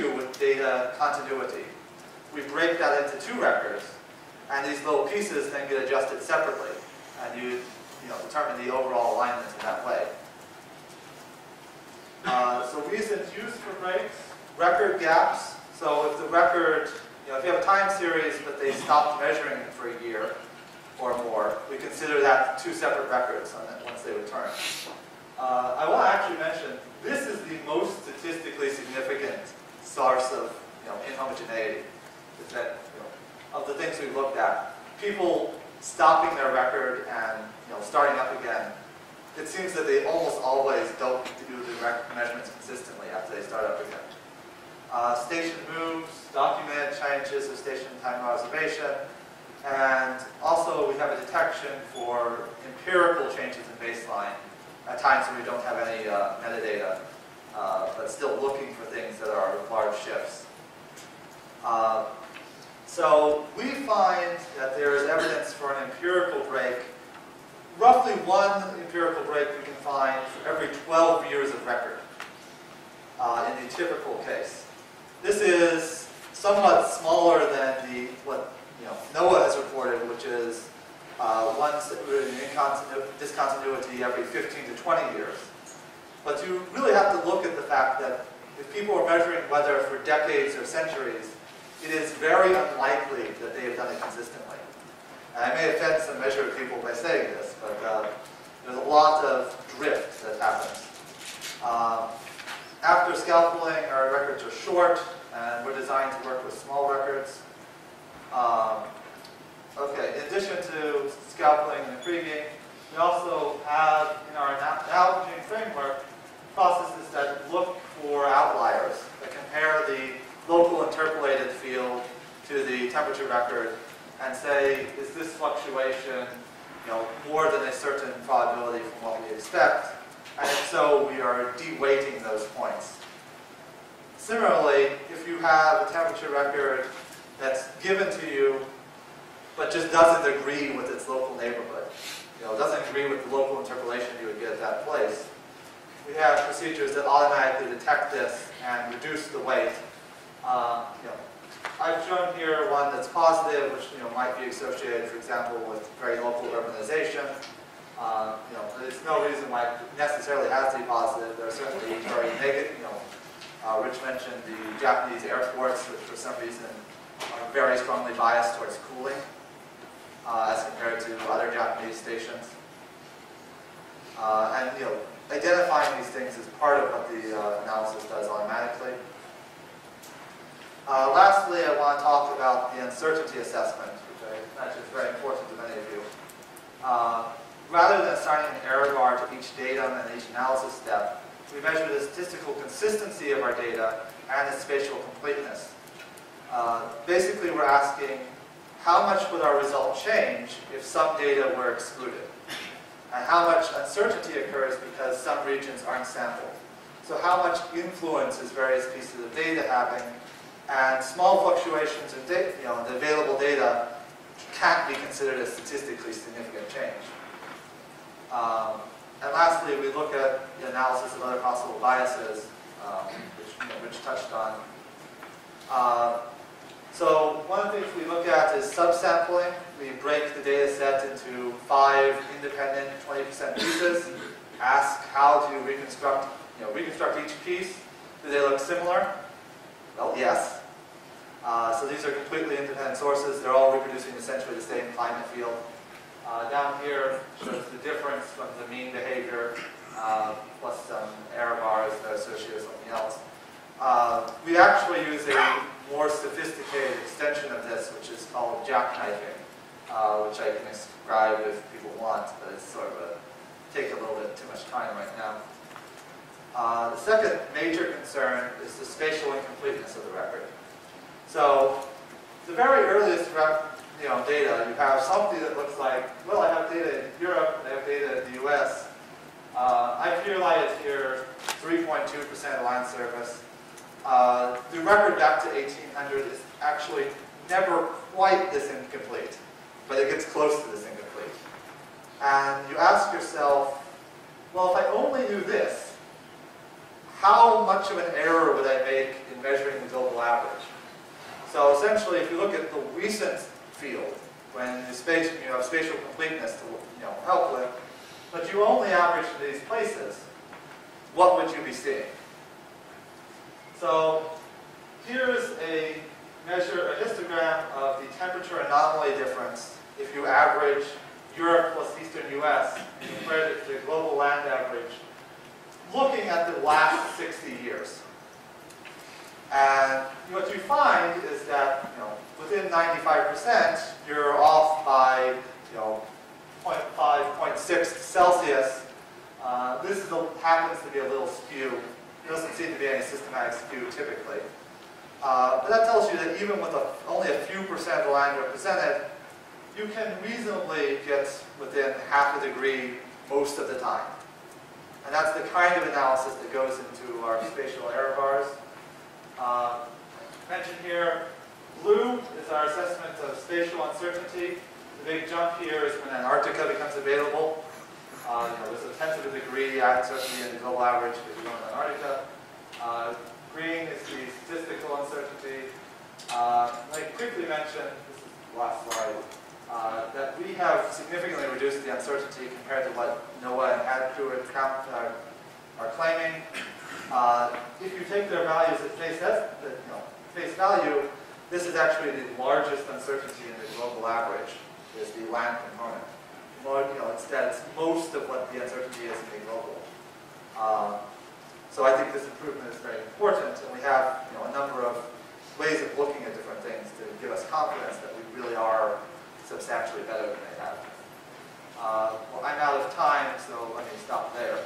with data continuity. We break that into two records, and these little pieces then get adjusted separately, and you determine the overall alignment in that way. So reasons used for breaks, record gaps. So if the record, if you have a time series but they stopped measuring it for a year or more, we consider that two separate records once they return. I want to actually mention, this is the most statistically significant source of inhomogeneity. Is that, of the things we've looked at, people stopping their record and starting up again, it seems that they almost always don't do the measurements consistently after they start up again. Station moves, document changes of station time of observation, and also we have a detection for empirical changes in baseline at times when we don't have any metadata, but still looking for things that are large shifts. So we find that there is evidence for an empirical break. Roughly one empirical break we can find for every 12 years of record in the typical case. This is somewhat smaller than what NOAA has reported, which is discontinuity every 15 to 20 years. But you really have to look at the fact that if people are measuring weather for decades or centuries, it is very unlikely that they have done it consistently. And I may offend some measured people by saying this, but there's a lot of drift that happens. After scalpeling, our records are short, and we're designed to work with small records. Okay, in addition to scalpeling and intriguing, we also have in our analogy framework processes that look for outliers, that compare the local interpolated field to the temperature record and say, is this fluctuation more than a certain probability from what we expect? And if so, we are de-weighting those points. Similarly, if you have a temperature record that's given to you but just doesn't agree with its local neighborhood, doesn't agree with the local interpolation you would get at that place, we have procedures that automatically detect this and reduce the weight. I've shown here one that's positive, which might be associated, for example, with very local urbanization. There's no reason why it necessarily has to be positive. There are certainly very negative. Rich mentioned the Japanese airports, which for some reason are very strongly biased towards cooling as compared to other Japanese stations. And identifying these things is part of what the analysis does automatically. Lastly, I want to talk about the uncertainty assessment, which I imagine is very important to many of you. Rather than assigning an error bar to each datum and each analysis step, we measure the statistical consistency of our data and its spatial completeness. Basically, we're asking, how much would our result change if some data were excluded? And how much uncertainty occurs because some regions aren't sampled? So how much influence is various pieces of data having? And small fluctuations in data, the available data can't be considered a statistically significant change. And lastly, we look at the analysis of other possible biases, which Rich touched on. So one of the things we look at is subsampling. We break the data set into 5 independent 20% pieces. Ask how to reconstruct each piece. Do they look similar? Well, yes. So these are completely independent sources. They're all reproducing essentially the same climate field. Down here shows the difference from the mean behavior plus some error bars that are associated with something else. We actually use a more sophisticated extension of this, which is called jackknifing, which I can describe if people want, but it's sort of take a little bit too much time right now. The second major concern is the spatial incompleteness of the record. So the very earliest data, you have something that looks like, well, I have data in Europe, and I have data in the US. I've highlighted here 3.2% land surface. The record back to 1800 is actually never quite this incomplete, but it gets close to this incomplete. And you ask yourself, well, if I only knew this, how much of an error would I make in measuring the global average? So essentially, if you look at the recent field, when you have spatial completeness to help with, but you only average to these places, what would you be seeing? So here's a histogram of the temperature anomaly difference if you average Europe plus Eastern US and compare it to the global land average, looking at the last 60 years. And what you find is that within 95%, you're off by 0.5, 0.6 Celsius. This happens to be a little skew. There doesn't seem to be any systematic skew typically. But that tells you that even with only a few percent of the land represented, you can reasonably get within half a degree most of the time. And that's the kind of analysis that goes into our spatial error bars. Mentioned here, blue is our assessment of spatial uncertainty. The big jump here is when Antarctica becomes available. There's a tenth of a degree uncertainty in the global average if you go to Antarctica. Green is the statistical uncertainty. Let me quickly mention, this is the last slide, that we have significantly reduced the uncertainty compared to what NOAA and AdCrew are claiming. If you take their values at face value, this is actually the largest uncertainty in the global average, is the land component. It's most of what the uncertainty is in the global. So I think this improvement is very important, and we have a number of ways of looking at different things to give us confidence that we really are substantially better than they have. Well, I'm out of time, so let me stop there.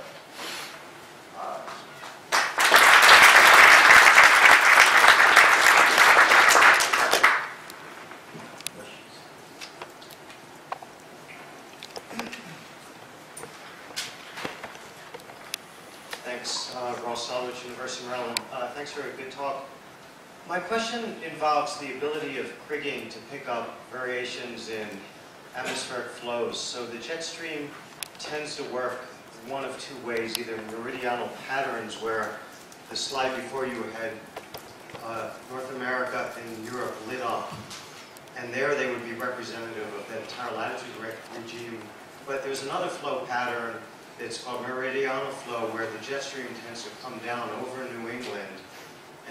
Thanks, Ross Salvage, University of Maryland. Thanks for a good talk. My question involves the ability of kriging to pick up variations in atmospheric flows. So the jet stream tends to work one of two ways, either meridional patterns where the slide before you had North America and Europe lit up, and there they would be representative of that entire latitude regime. But there's another flow pattern that's called meridional flow, where the jet stream tends to come down over New England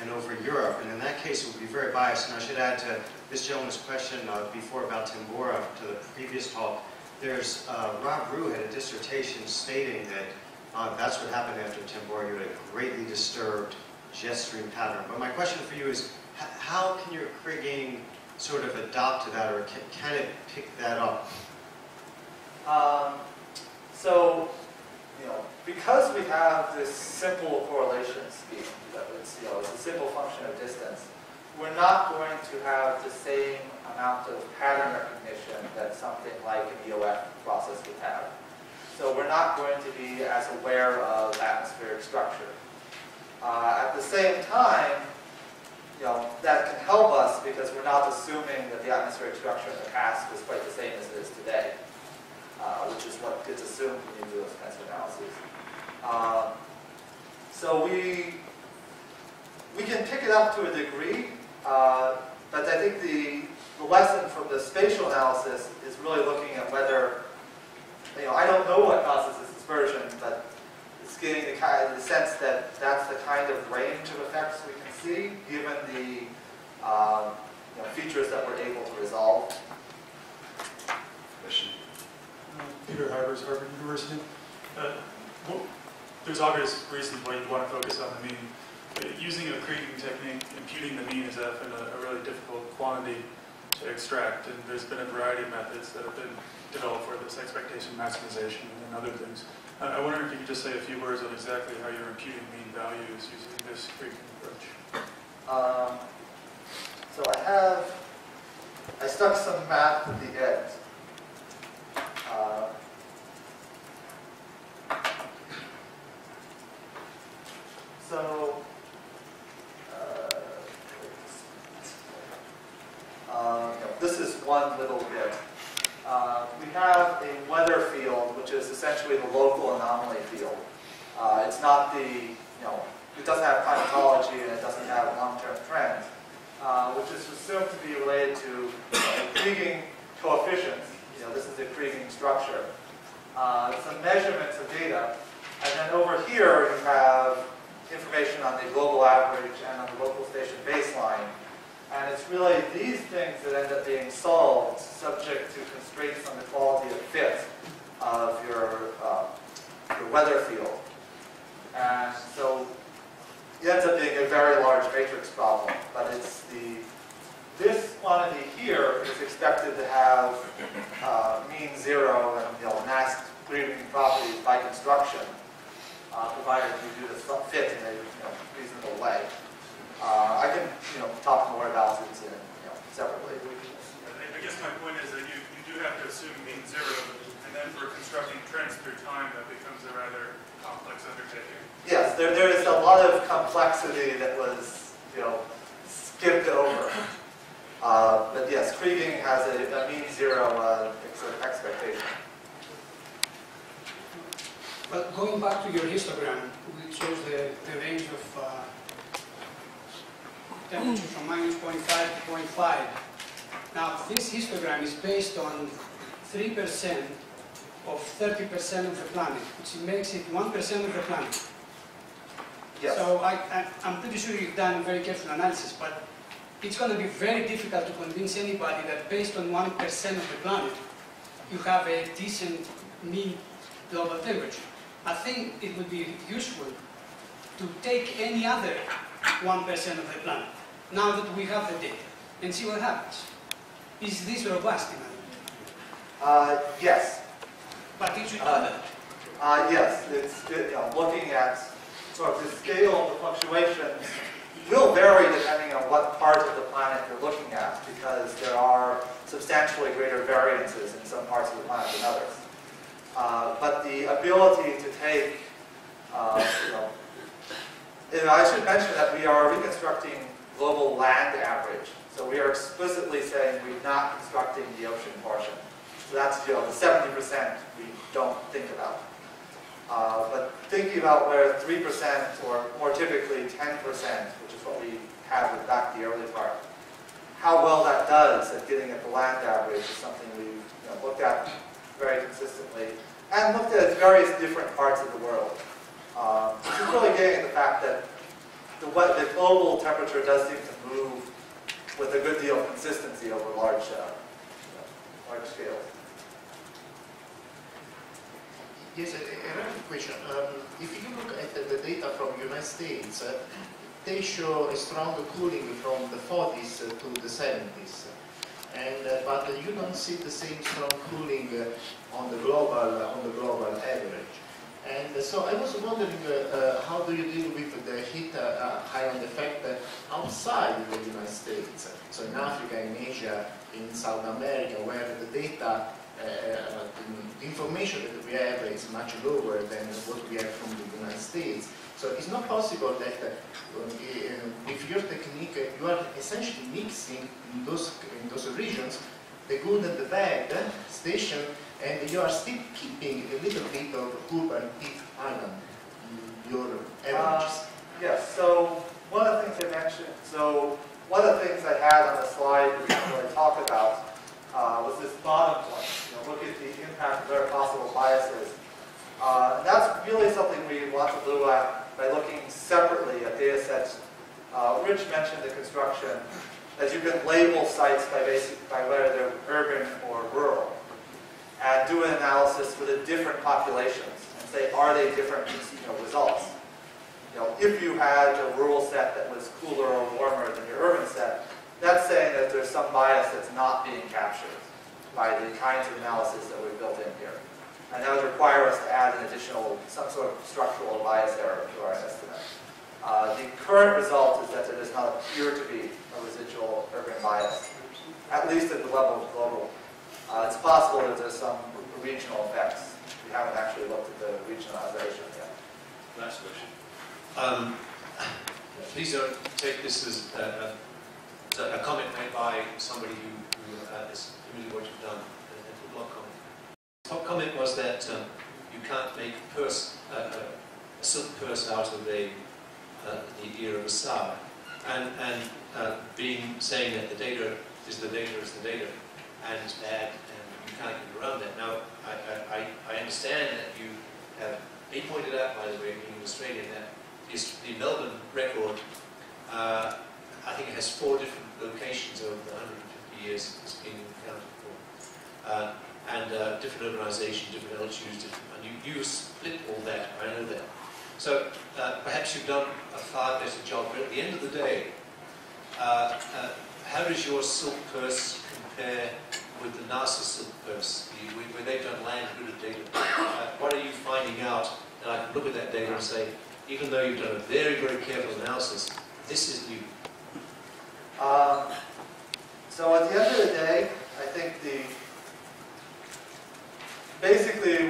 and over Europe, and in that case it would be very biased. And I should add to this gentleman's question before about Tambora, to the previous talk, there's Rob Rue had a dissertation stating that that's what happened after Tambora. You had a greatly disturbed jet stream pattern. But my question for you is, how can your kriging sort of adapt to that, or can it pick that up? So, because we have this simple correlation scheme that it's a simple function of distance, we're not going to have the same amount of pattern recognition that something like an EOF process would have. So we're not going to be as aware of atmospheric structure. At the same time, that can help us because we're not assuming that the atmospheric structure in the past was quite the same as it is today, which is what gets assumed when you do those kinds of analyses. So we can pick it up to a degree, but I think the lesson from the spatial analysis is really looking at whether, I don't know what causes this dispersion, but it's getting the sense that that's the kind of range of effects we can see, given the features that we're able to resolve. Question. Peter Harbers, Harvard University. There's obvious reasons why you'd want to focus on the mean. Using a kriging technique, imputing the mean is often a really difficult quantity to extract, and there's been a variety of methods that have been developed for this expectation maximization and other things. I wonder if you could just say a few words on exactly how you're imputing mean values using this kriging approach. So I stuck some math at the end. This is one little bit. We have a weather field, which is essentially the local anomaly field. It's not the it doesn't have climatology and it doesn't have long-term trends, which is assumed to be related to Kriging coefficients. This is a Kriging structure. Some measurements of data. And then over here you have information on the global average and on the local station baseline. And it's really these things that end up being solved subject to constraints on the quality of fit of your weather field. And so it ends up being a very large matrix problem, but it's this quantity here is expected to have mean zero and masked Kriging properties by construction, provided you do the fit in a reasonable way. I can talk more about it separately. I guess my point is that you do have to assume mean zero, and then for constructing trends through time, that becomes a rather complex undertaking. Yes, there is a lot of complexity that was skipped over. But yes, Kriging has a mean zero expectation. But going back to your histogram, which shows the range of temperature from -0.5 to 0.5. Now, this histogram is based on 3% of 30% of the planet, which makes it 1% of the planet. Yes. So I'm pretty sure you've done very careful analysis, but it's going to be very difficult to convince anybody that based on 1% of the planet, you have a decent mean global temperature. I think it would be useful to take any other 1% of the planet, now that we have the data, and see what happens. Is this robust enough? Yes. But it should do that. Yes, it's looking at sort of the scale of the fluctuations will vary depending on what part of the planet you're looking at, because there are substantially greater variances in some parts of the planet than others. But the ability to take, I should mention that we are reconstructing global land average. So we are explicitly saying we're not constructing the ocean portion. So that's the 70% we don't think about. But thinking about where 3% or more typically 10%, which is what we had with back the early part, how well that does at getting at the land average is something we've looked at very consistently and looked at various different parts of the world. Which is really getting at the fact that the global temperature does seem to move with a good deal of consistency over large scales. Yes, a random question. If you look at the data from the United States, they show a strong cooling from the 40s to the 70s. But you don't see the same strong cooling on the global average. And so I was wondering, how do you deal with the heat ion effect outside the United States? So in Africa, in Asia, in South America, where the data, the information that we have is much lower than what we have from the United States. So it's not possible that with your technique, you are essentially mixing in those regions the good and the bad station, and you are still keeping a little bit of urban heat island in your averages. Yes, so one of the things I mentioned, one of the things I had on the slide where I talk about was this bottom point, look at the impact of their possible biases. That's really something we want to look at by looking separately at data sets. Rich mentioned the construction, that you can label sites by whether they're urban or rural, and do an analysis for the different populations and say, are they different results? If you had a rural set that was cooler or warmer than your urban set, that's saying that there's some bias that's not being captured by the kinds of analysis that we've built in here. And that would require us to add an additional, some sort of structural bias error to our estimate. The current result is that there does not appear to be a residual urban bias, at least at the level of global. It's possible that there's some regional effects. We haven't actually looked at the regional observation yet. Last question. Please don't take this as a comment made by somebody who is familiar with what you've done. A blog comment. The top comment was that you can't make a silk purse out of a the era of Assad, and saying that the data is the data, and it's bad, and you can't get around that. Now, I understand that you have pointed out, by the way, in Australia, that the Melbourne record, I think it has 4 different locations over the 150 years it's been accounted for. And different urbanization, different altitudes, and you split all that, I know that. So perhaps you've done a far better job, but at the end of the day, how does your silk purse compare with the NASA silk purse, where they've done land-hooded data? What are you finding out that I can look at that data and say, even though you've done a very, very careful analysis, this is new? So at the end of the day, I think basically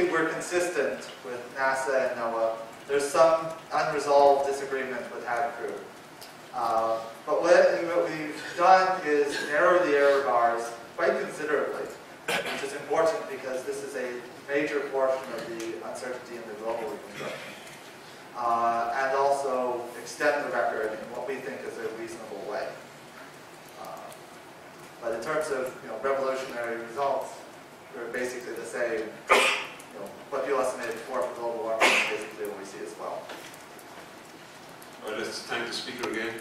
we're consistent with NASA and NOAA. There's some unresolved disagreement with HAD crew. But what we've done is narrow the error bars quite considerably, which is important because this is a major portion of the uncertainty in the global reconstruction. And also extend the record in what we think is a reasonable way. But in terms of revolutionary results, we're basically the same. What you estimated before for global warming is basically what we see as well. All right, let's thank the speaker again.